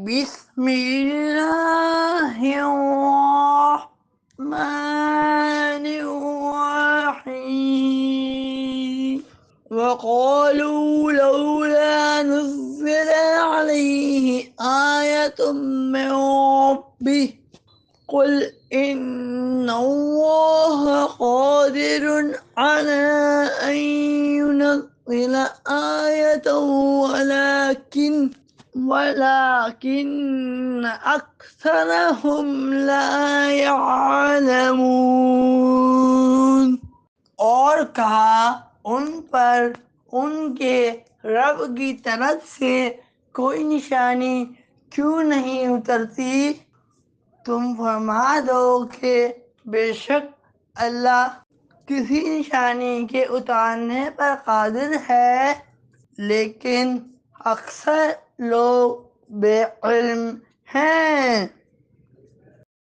بسم الله الرحمن الرحيم وقالوا لولا نزل عليه آية من ربه قل إن الله قادر على أن ينزل آية ولكن أكثرهم لا يعلمون۔ اور کہا ان پر ان کے رب کی طرف سے کوئی نشانی کیوں نہیں اترتی؟ تم فرما دو کہ بے شک اللہ کسی نشانی کے اتارنے پر قادر ہے، لیکن اکثر لوگ بے علم